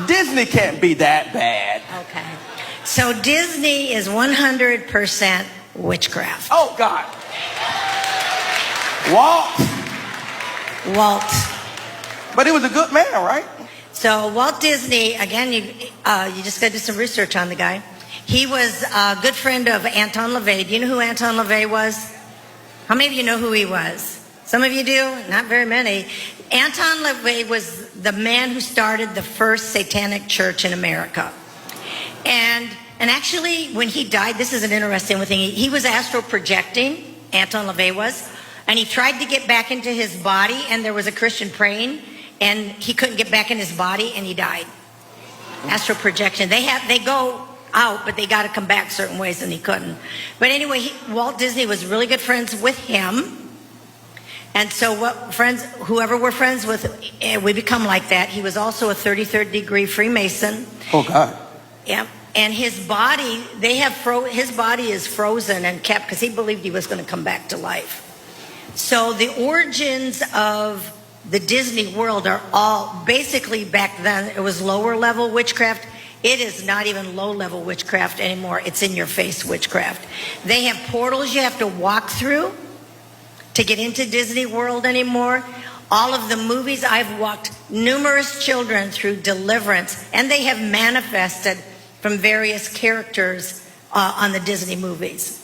Disney can't be that bad. Okay. So Disney is 100% witchcraft. Oh, God. Walt. But he was a good man, right? So Walt Disney, again, you just got to do some research on the guy. He was a good friend of Anton LaVey. Do you know who Anton LaVey was? How many of you know who he was? Some of you do? Not very many. Anton LaVey was the man who started the first satanic church in America. And actually, when he died, this is an interesting thing. He was astral projecting, Anton LaVey was, and he tried to get back into his body, and there was a Christian praying, and he couldn't get back in his body, and he died. Astral projection. They go out, but they got to come back certain ways, and he couldn't. But anyway, Walt Disney was really good friends with him. And so whoever we're friends with, we become like that. He was also a 33rd degree Freemason. Oh, God. Yeah. And his body, his body is frozen and kept because he believed he was going to come back to life. So the origins of the Disney world are all, basically back then, it was lower level witchcraft. It is not even low level witchcraft anymore. It's in your face witchcraft. They have portals you have to walk through to get into Disney World anymore. All of the movies, I've walked numerous children through deliverance, and they have manifested from various characters on the Disney movies.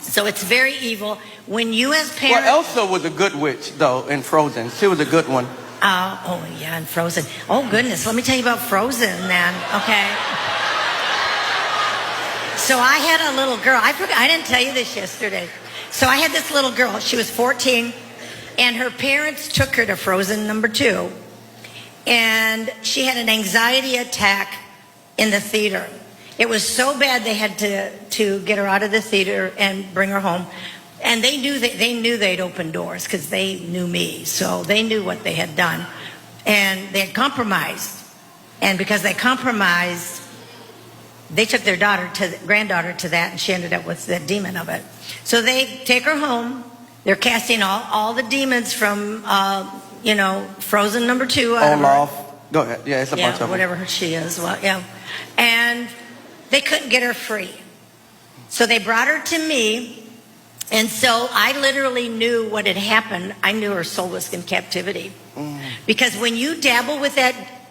So it's very evil. When you as parents... Well, Elsa was a good witch, though, in Frozen. She was a good one. Oh, yeah, in Frozen. Oh, goodness. Let me tell you about Frozen, then. Okay. So I had a little girl. I didn't tell you this yesterday. So I had this little girl. She was 14, and her parents took her to Frozen number 2, and she had an anxiety attack in the theater. It was so bad they had to get her out of the theater and bring her home. And they knew they'd open doors because they knew me, so they knew what they had done, and they had compromised. And because they compromised, they took their granddaughter to that, and she ended up with the demon of it. So they take her home. They're casting all the demons from, Frozen number 2. Olaf. Go ahead. Yeah, it's a bunch of them. Whatever she is. Well, yeah. And they couldn't get her free. So they brought her to me. And so I literally knew what had happened. I knew her soul was in captivity. Because when you dabble with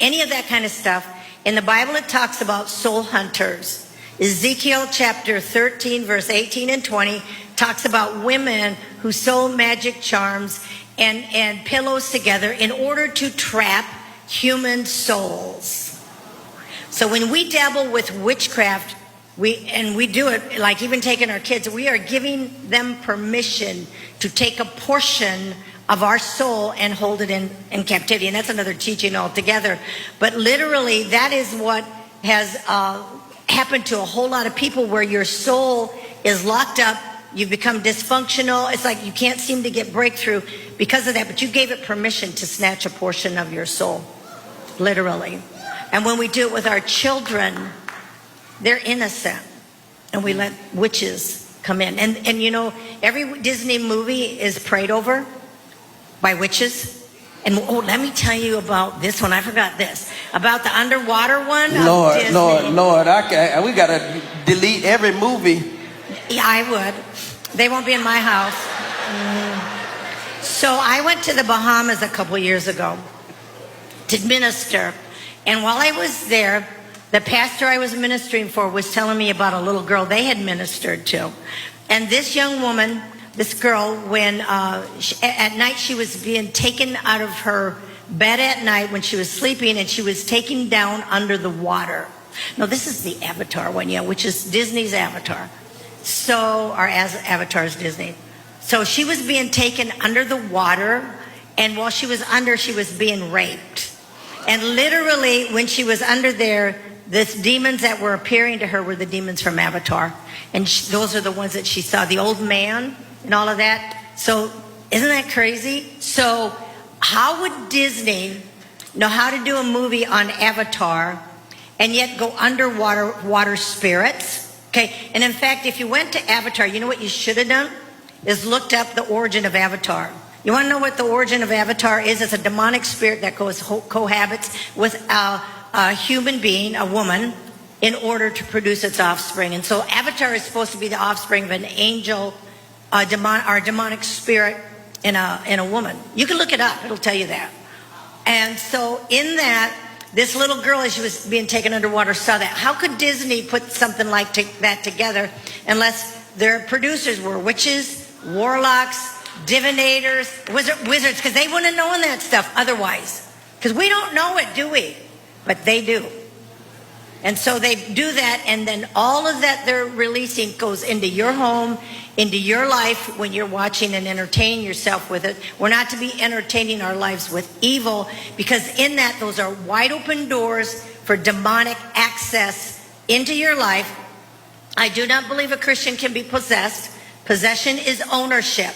any of that kind of stuff, in the Bible, it talks about soul hunters. Ezekiel chapter 13, verse 18 and 20 talks about women who sew magic charms and pillows together in order to trap human souls. So when we dabble with witchcraft, we do it, like even taking our kids, we are giving them permission to take a portion of our soul and hold it in captivity. And that's another teaching altogether. But literally, that is what has happened to a whole lot of people, where your soul is locked up. You've become dysfunctional. It's like you can't seem to get breakthrough because of that. But you gave it permission to snatch a portion of your soul, literally. And when we do it with our children, they're innocent. And we let witches come in. And every Disney movie is prayed over by witches. And let me tell you about this one. I forgot this. About the underwater one. Lord, we got to delete every movie. Yeah, I would. They won't be in my house. So I went to the Bahamas a couple years ago to minister. And while I was there, the pastor I was ministering for was telling me about a little girl they had ministered to. And this young woman, this girl, when at night she was being taken out of her bed at night when she was sleeping, and she was taken down under the water. No, this is the Avatar one, which is Disney's Avatar. So, or as Avatar's Disney. So she was being taken under the water, and while she was under, she was being raped. And literally, when she was under there, the demons that were appearing to her were the demons from Avatar. And those are the ones that she saw, the old man and all of that. So isn't that crazy? So how would Disney know how to do a movie on Avatar and yet go underwater water spirits? Okay, and in fact, if you went to Avatar, you know what you should have done? Is looked up the origin of Avatar. You want to know what the origin of Avatar is? It's a demonic spirit that cohabits with a human being, a woman, in order to produce its offspring. And so Avatar is supposed to be the offspring of an angel, or demonic spirit in a woman. You can look it up, it'll tell you that. And so in that, this little girl, as she was being taken underwater, saw that. How could Disney put something like that together unless their producers were witches, warlocks, divinators, wizards, because they wouldn't have known that stuff otherwise. Because we don't know it, do we? But they do. And so they do that, and then all of that they're releasing goes into your home, into your life when you're watching and entertaining yourself with it. We're not to be entertaining our lives with evil, because in that, those are wide open doors for demonic access into your life. I do not believe a Christian can be possessed. Possession is ownership.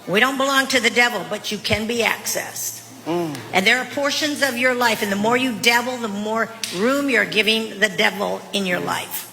We don't belong to the devil, but you can be accessed. And there are portions of your life, and the more you dabble, the more room you're giving the devil in your life.